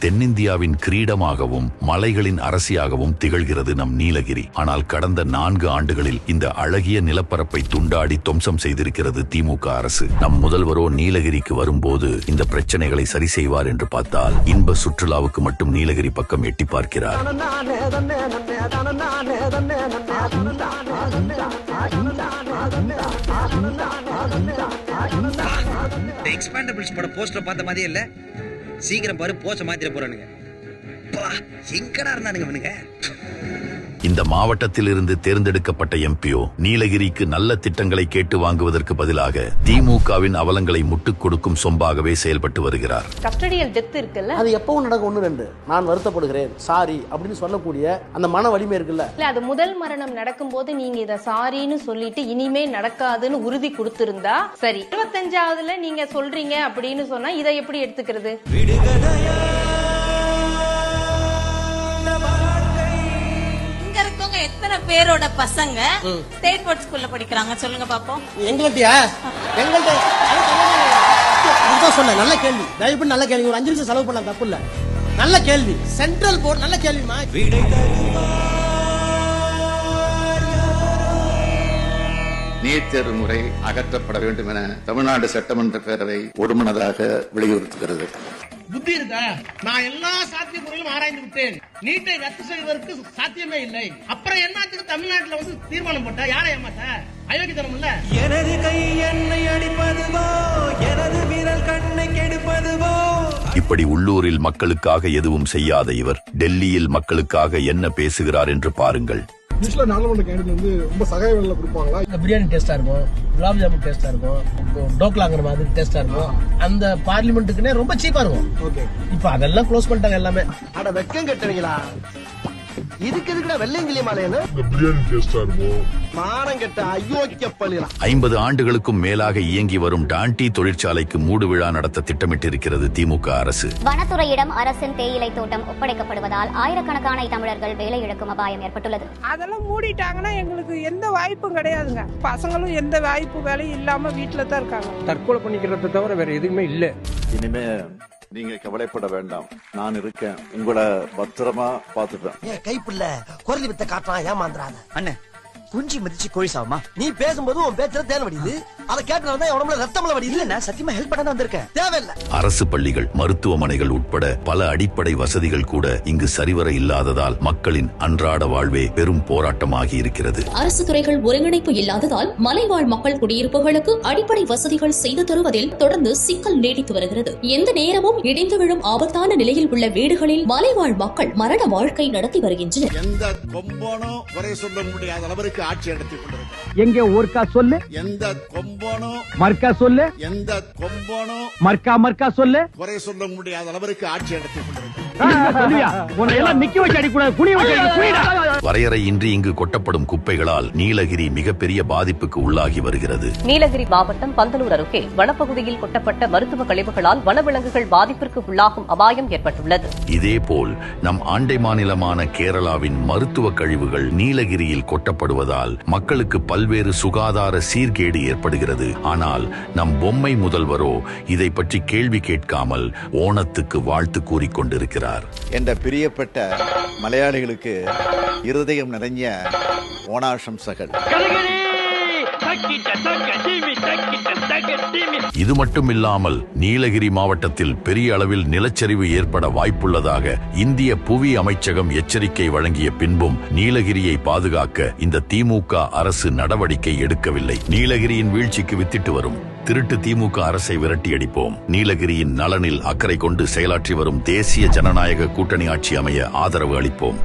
தென்னிந்தியாவின் கிரீடமாகவும் மலைகளின் அரசியாகவும் திகழ்கிறது நம் நீலகிரி. ஆனால் கடந்த 4 ஆண்டுகளில் இந்த அழகிய நிலப்பரப்பை துண்டாடி துவம்சம் செய்திருக்கிறது திமுக அரசு. நம் முதல்வரோ நீலகிரிக்கு வரும்போது இந்த பிரச்சனைகளை சரி செய்வார் என்று பார்த்தால் இன்ப சுற்றுலாவுக்கு மட்டும் நீலகிரி பக்கம் எட்டி பார்க்கிறார். எக்ஸ்பாண்டபிள்ஸ் பட போஸ்டர் பார்த்த மாதிரியே இல்ல. சீக்கிரம் பாரு, போஸ்டர் மாத்திர போறானுங்க. எங்கடா இருந்தானுங்க இவனுங்க? இந்த மாவட்டத்தில் இருந்து தேர்ந்தெடுக்கப்பட்ட எம்பியோ நீலகிரிக்கு நல்ல திட்டங்களை கேட்டு வாங்குவதற்கு பதிலாக திமுகவின் அவலங்களை முட்டுக் கொடுக்கும் சொம்பாகவே செயல்பட்டு வருகிறார். கஸ்டடியல் டெத் இருக்குல்ல, அது எப்பவும் நடக்கும். 1-2 நான் வருத்தப்படுகிறேன், சாரி அப்படின்னு சொல்லக்கூடிய அந்த மன வலிமை இருக்குல்ல. அது முதல் மரணம் நடக்கும் போது நீங்க இத சாரின்னு சொல்லிட்டு இனிமே நடக்காதுன்னு உறுதி கொடுத்திருந்தா சரி. 25வதுல நீங்க சொல்றீங்க அப்படின்னு சொன்னா இதை எப்படி எடுத்துக்கிறது? எத்தனை பேரோட பசங்க ஸ்டேட் போர்ட் ஸ்கூல்ல படிக்கிறாங்க சொல்லுங்க பாப்போம். எங்கள்கிட்டயா? எங்கள்கிட்ட சொன்ன நல்ல கேள்வி. தயவுபடி நல்ல கேள்வி. ஒரு 5 நிமிஷம் செலவு பண்ணலாம், தப்பு இல்ல. நல்ல கேள்வி. சென்ட்ரல் போர்ட் நல்ல கேள்விமா. நீட் தேர்வு முறை அகற்றப்பட வேண்டும் என தமிழ்நாடு சட்டமன்ற பேரவை ஒருமனதாக வலியுறுத்துகிறது. புத்தி இருக்கா? நான் எல்லா சாத்திய முறையிலும் ஆராய்ந்து விட்டேன். நீட்டை ரத்து செய்வதற்கு சாத்தியமே இல்லை. அப்புறம் என்னத்துக்கு தமிழ்நாட்டில் வந்து தீர்மானம் போட்டா? யாரை ஏமாத்த? அயோக்கியத்தனம் இல்ல. எனது கை என்னை அடிப்பதுவோ, எனது விரல் கண்ணை கெடுப்பதுவோ. இப்படி உள்ளூரில் மக்களுக்காக எதுவும் செய்யாத இவர் டெல்லியில் மக்களுக்காக என்ன பேசுகிறார் என்று பாருங்கள். நாடாளுமன்ற கேண்டிடேட் வந்து ரொம்ப சகாய விலையில கொடுப்பாங்களா? பிரியாணி டேஸ்டா இருக்கும், குலாப் ஜாமுன் டேஸ்டா இருக்கும், டோக்லாங்கிற மாதிரி டேஸ்டா இருக்கும். அந்த பார்லிமெண்ட்டுக்குனே ரொம்ப சீப்பா இருக்கும். இப்ப அதெல்லாம் க்ளோஸ் பண்ணிட்டாங்க எல்லாமே. அட வெக்கம் கட்டுவீங்களா? இதுக்கு எதுக்குடா வெள்ளையங்கிலி மாலைன்னு? பிரியாணி டேஸ்டா இருக்கும். மானம் கட்ட அயோக்கிய பள்ளிலாம். 50 ஆண்டுகளுக்கும் மேலாக இயங்கி வரும் டான்டி தொழிற்சாலைக்கு மூடு விழா நடத்த திட்டமிட்டிருக்கிறது திமுக அரசு. வனத்துறையிடம் அரசின் தேயிலை தோட்டம் ஒப்படைக்கப்படுவதால் ஆயிரக்கணக்கான தமிழர்கள் வேலை இழக்கும் அபாயம் ஏற்பட்டுள்ளது. அதெல்லாம் மூடிட்டாங்கன்னா எங்களுக்கு எந்த வாய்ப்பும் கிடையாதுங்க. பசங்களும் எந்த வாய்ப்பு வேலையும் இல்லாம வீட்டுல தான் இருக்காங்க. தற்கொலை பண்ணிக்கிறத தவிர வேற எதுவுமே இல்ல. இனிமே நீங்க கவலைப்பட வேண்டாம், நான் இருக்கேன். உங்களை பத்திரமா பாத்துப்பேன். கைப்புள்ள குரலி வித்த காட்டுறான், ஏமாந்துறாத. அண்ணே, குஞ்சு மிதிச்சு கோழி சாவுமா? நீ பேசும்போது உன் பேச்சுல தேன் வடியுது. அதை கேட்டனாலதான் உடம்புல ரத்தம்ல வடியுது. இல்ல, நான் சத்தியமா ஹெல்ப் பண்ண வந்திருக்கேன். தேவையில்லை. அரசு பள்ளிகள், மருத்துவமனைகள் உட்பட பல அடிப்படை வசதிகள் கூட இங்கு சரிவர இல்லாததால் மக்களின் அன்றாட வாழ்வே பெரும் போராட்டமாகி இருக்கிறது. அரசு துறைகள் ஒருங்கிணைப்பு இல்லாததால் மலைவாழ் மக்கள் குடியிருப்புகளுக்கு அடிப்படை வசதிகள் செய்து தருவதில் தொடர்ந்து சிக்கல் நீடித்து வருகிறது. எந்த நேரமும் இடிந்து விழும் ஆபத்தான நிலையில் உள்ள வீடுகளில் மலைவாழ் மக்கள் மரண வாழ்க்கை நடத்தி வருகின்றனர். எந்த கொம்போனும் குறை சொல்ல முடியாத அளவிற்கு ஆட்சி நடத்தி கொண்டிருக்கிறார். எங்க ஊர்க்கா சொல்லு. எந்த கொம்போனும் மர்க்கா சொல்லு. எந்த கொம்போனும் மர்க்கா சொல்லு. குறை சொல்ல முடியாத அளவிற்கு ஆட்சி நடத்தி கொண்டிருக்கிறார். வரையறையின்றி இங்கு கொட்டப்படும் குப்பைகளால் நீலகிரி மிகப்பெரிய பாதிப்புக்கு உள்ளாகி வருகிறது. நீலகிரி மாவட்டம் பந்தலூர் அருகே வனப்பகுதியில் கொட்டப்பட்ட மருத்துவ கழிவுகளால் வனவிலங்குகள் பாதிப்பிற்கு உள்ளாகும் அபாயம் ஏற்பட்டுள்ளது. இதேபோல் நம் ஆண்டை மாநிலமான கேரளாவின் மருத்துவ கழிவுகள் நீலகிரியில் கொட்டப்படுவதால் மக்களுக்கு பல்வேறு சுகாதார சீர்கேடு ஏற்படுகிறது. ஆனால் நம் பொம்மை முதல்வரோ இதை பற்றி கேள்வி கேட்காமல் ஓணத்துக்கு வாழ்த்து கூறிக்கொண்டிருக்கிறார். என்ற பிரியப்பட்ட மலையாளிகளுக்கு இருதயம் நிறைஞ்ச ஓணாசம்சகள். இது மட்டுமில்லாமல் நீலகிரி மாவட்டத்தில் பெரிய அளவில் நிலச்சரிவு ஏற்பட வாய்ப்புள்ளதாக இந்திய புவி அமைச்சகம் எச்சரிக்கை வழங்கிய பின்பும் நீலகிரியை பாதுகாக்க இந்த திமுக அரசு நடவடிக்கை எடுக்கவில்லை. நீலகிரியின் வீழ்ச்சிக்கு வித்திட்டு வரும் திருட்டு திமுக அரசை விரட்டியடிப்போம். நீலகிரியின் நலனில் அக்கறை கொண்டு செயலாற்றி வரும் தேசிய ஜனநாயக கூட்டணி ஆட்சி அமைய ஆதரவு அளிப்போம்.